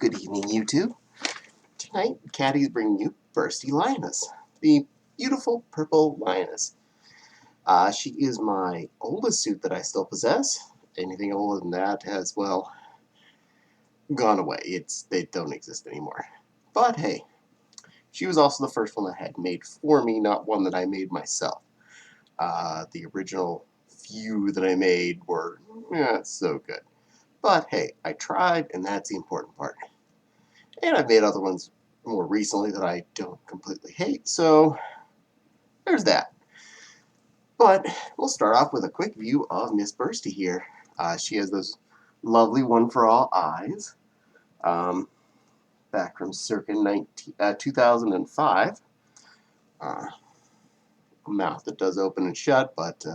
Good evening, YouTube. Tonight, Caddy's bringing you Bursty Lioness, the beautiful purple lioness. She is my oldest suit that I still possess. Anything older than that has, well, gone away. They don't exist anymore. But hey, she was also the first one I had made for me, not one that I made myself. The original few that I made were not so good. But hey, I tried, and that's the important part. And I've made other ones more recently that I don't completely hate, so there's that. But we'll start off with a quick view of Miss Bursty here. She has those lovely one-for-all eyes, back from circa 2005. A mouth that does open and shut, but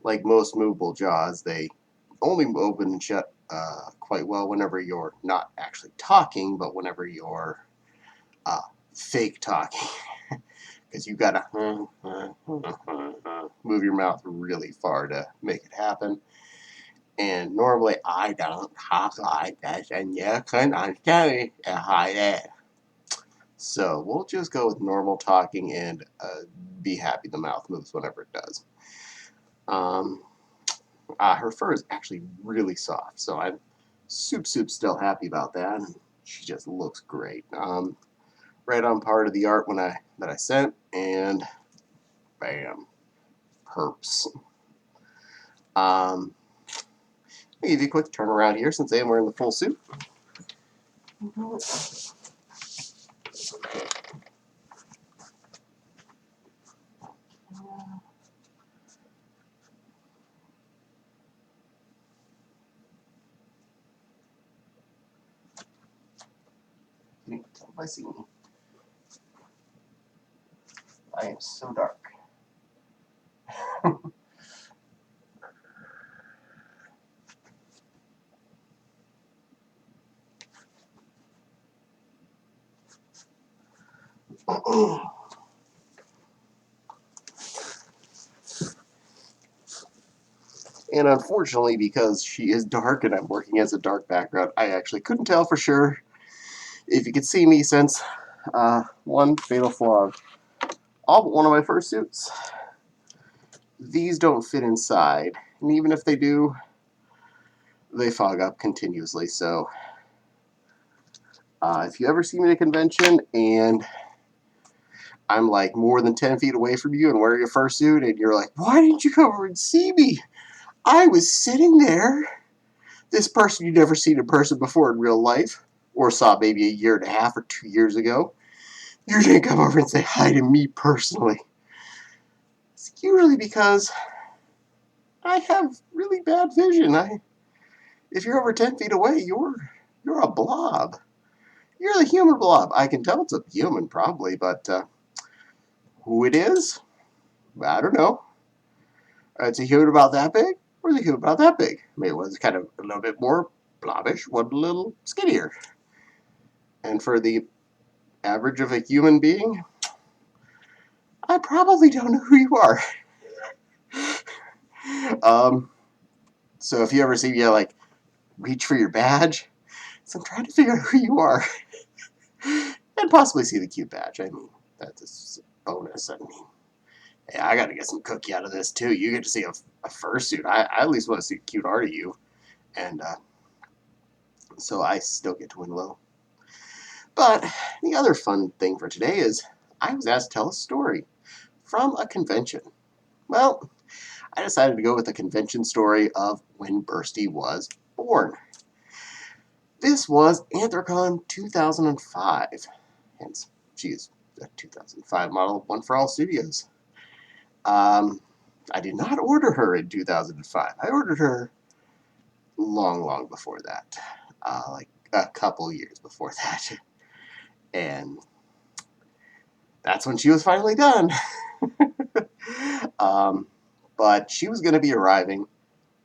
like most movable jaws, they only open and shut quite well whenever you're not actually talking, but whenever you're fake talking. Because you gotta move your mouth really far to make it happen. And normally I don't talk like that, and you can understand it. So we'll just go with normal talking and be happy the mouth moves whenever it does. Her fur is actually really soft, so I'm soup still happy about that. She just looks great. Right on part of the art that I sent, and bam, perps. I'll give you a quick turnaround here since I am wearing the full suit. You can tell if I see me. I am so dark. And unfortunately, because she is dark and I'm working as a dark background, I actually couldn't tell for sure if you could see me, since one fatal flaw. All but one of my first suits, these don't fit inside, and even if they do, they fog up continuously. So if you ever see me at a convention and I'm like more than 10 feet away from you and wearing your fursuit, and you're like, why didn't you come over and see me? I was sitting there. This person you'd never seen in person before in real life, or saw maybe a year and a half or 2 years ago, you didn't come over and say hi to me personally. It's usually because I have really bad vision. If you're over 10 feet away, you're a blob. You're the human blob. I can tell it's a human, probably, but who it is, I don't know. It's a human about that big, or is a human about that big? Maybe one's kind of a little bit more blobbish, one a little skinnier. And for the average of a human being, I probably don't know who you are. So if you ever see me, like, reach for your badge, so I'm trying to figure out who you are. And possibly see the cute badge. I mean, that's a bonus. I mean, hey, I gotta get some cookie out of this too. You get to see a fursuit. I at least want to see a cute art of you. And so I still get to win low. But the other fun thing for today is I was asked to tell a story from a convention. Well, I decided to go with a convention story of when Bursty was born. This was Anthrocon 2005. Hence, she is a 2005 model, one for all studios. I did not order her in 2005. I ordered her long before that. Like a couple years before that. And that's when she was finally done. But she was going to be arriving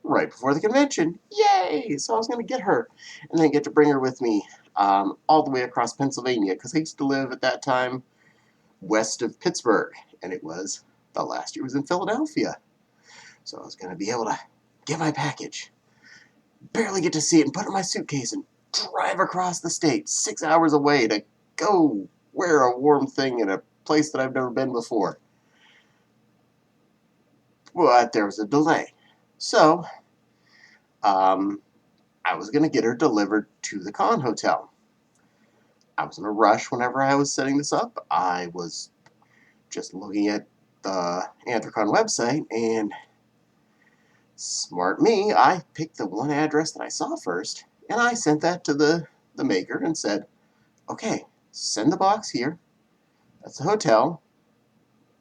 right before the convention. Yay! So I was going to get her and then get to bring her with me all the way across Pennsylvania, because I used to live at that time west of Pittsburgh, and it was the last year was in Philadelphia. So I was going to be able to get my package, barely get to see it, and put it in my suitcase and drive across the state 6 hours away to go wear a warm thing in a place that I've never been before. But there was a delay. So, I was going to get her delivered to the con hotel. I was in a rush whenever I was setting this up. I was just looking at the Anthrocon website, and smart me, I picked the one address that I saw first, and I sent that to the maker and said, okay, send the box here. That's the hotel.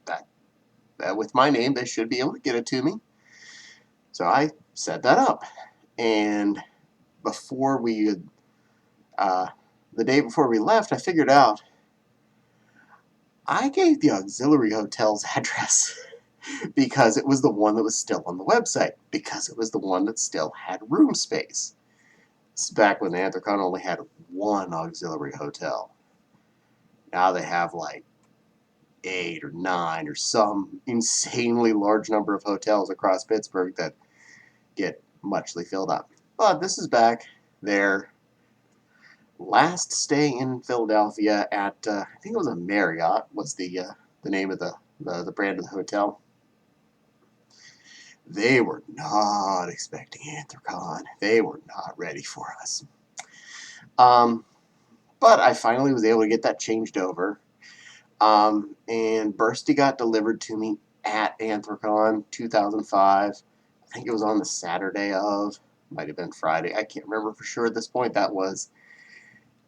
That with my name, they should be able to get it to me. So I set that up, and before we, the day before we left, I figured out I gave the auxiliary hotel's address because it was the one that was still on the website, because it was the one that still had room space. This is back when the Anthrocon only had one auxiliary hotel. Now they have like 8 or 9 or some insanely large number of hotels across Pittsburgh that get muchly filled up. But this is back their last stay in Philadelphia at, I think it was a Marriott, was the name of the brand of the hotel. They were not expecting Anthrocon. They were not ready for us. But I finally was able to get that changed over. And Bursty got delivered to me at Anthrocon 2005. I think it was on the Saturday of, might have been Friday. I can't remember for sure at this point. That was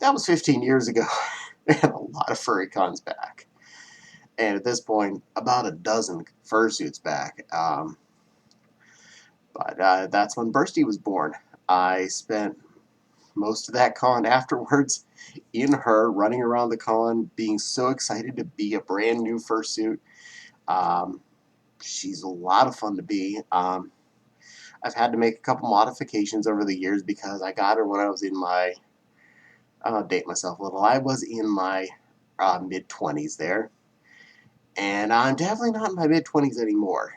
15 years ago. And a lot of furry cons back. And at this point, about a dozen fursuits back. But that's when Bursty was born. I spent most of that con afterwards in her, running around the con, being so excited to be a brand new fursuit. She's a lot of fun to be. I've had to make a couple modifications over the years because I got her when I was in my, I'll date myself a little, I was in my mid-20s there. And I'm definitely not in my mid-20s anymore.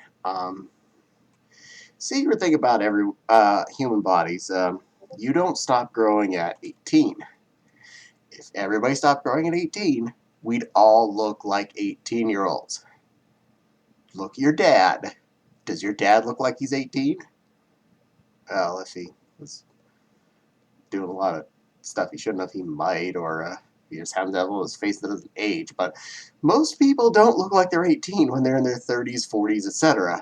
Secret thing about every human bodies, you don't stop growing at 18. If everybody stopped growing at 18, we'd all look like 18-year-olds. Look at your dad. Does your dad look like he's 18? Well, if he was doing a lot of stuff he shouldn't have, he might, or he just happens to have his face that doesn't age. But most people don't look like they're 18 when they're in their 30s, 40s, etc.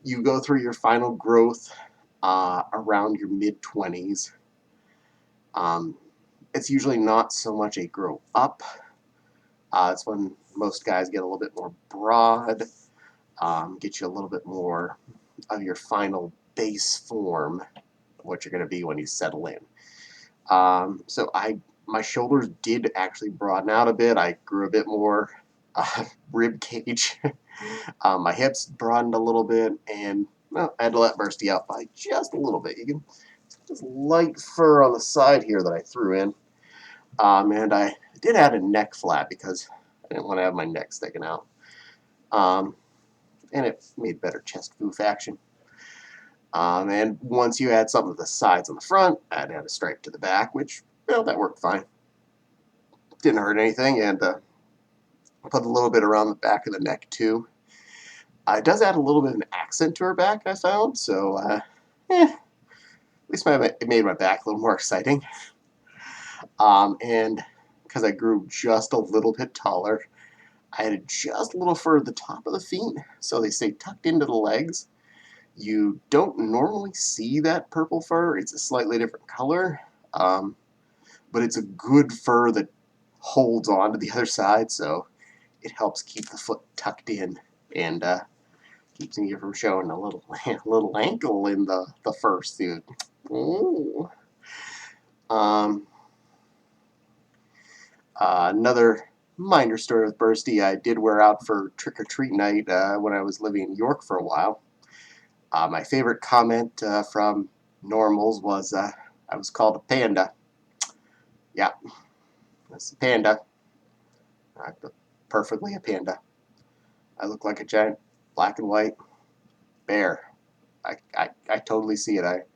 You go through your final growth around your mid-20s. It's usually not so much a grow up. It's when most guys get a little bit more broad, get you a little bit more of your final base form of what you're going to be when you settle in. So my shoulders did actually broaden out a bit. I grew a bit more rib cage. My hips broadened a little bit, and well, I had to let Bursty out by just a little bit. You can just light fur on the side here that I threw in. And I did add a neck flap because I didn't want to have my neck sticking out. And it made better chest foof action. And once you add something to the sides and the front, I'd add a stripe to the back, which, well, that worked fine. Didn't hurt anything, and put a little bit around the back of the neck, too. It does add a little bit of an accent to her back, I found, so, at least it made my back a little more exciting. And because I grew just a little bit taller, I added just a little fur at the top of the feet, so they stay tucked into the legs. You don't normally see that purple fur. It's a slightly different color, but it's a good fur that holds on to the other side, so it helps keep the foot tucked in and keeps you from showing a little ankle in the fursuit. Ooh. Another minor story with Bursty, I did wear out for trick-or-treat night when I was living in York for a while. My favorite comment from normals was I was called a panda. Yeah, that's a panda. I'm perfectly a panda. I look like a giant black and white bear. I totally see it.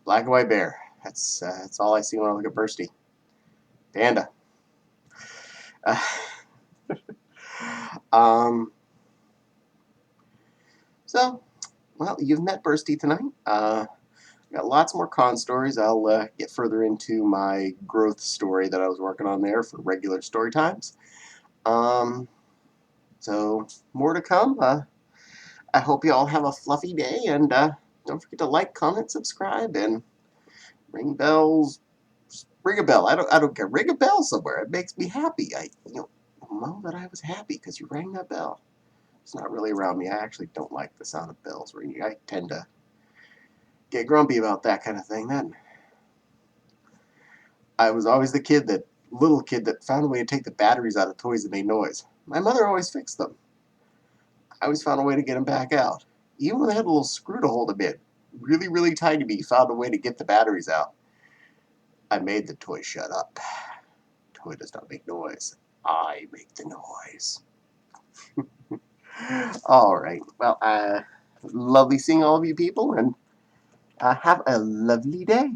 Black and white bear. That's all I see when I look at Bursty. Panda. Uh, um. So, well, you've met Bursty tonight. Got lots more con stories. I'll get further into my growth story that I was working on there for regular story times. So more to come. I hope you all have a fluffy day, and don't forget to like, comment, subscribe, and ring bells. Ring a bell. I don't care. Ring a bell somewhere. It makes me happy. I know that I was happy because you rang that bell. It's not really around me. I actually don't like the sound of bells ringing. I tend to get grumpy about that kind of thing. Then I was always the little kid that found a way to take the batteries out of toys that made noise. My mother always fixed them. I always found a way to get them back out. Even when they had a little screw to hold them in, really, really tiny, but you found a way to get the batteries out. I made the toy shut up. Toy does not make noise. I make the noise. All right. Well, lovely seeing all of you people, and have a lovely day.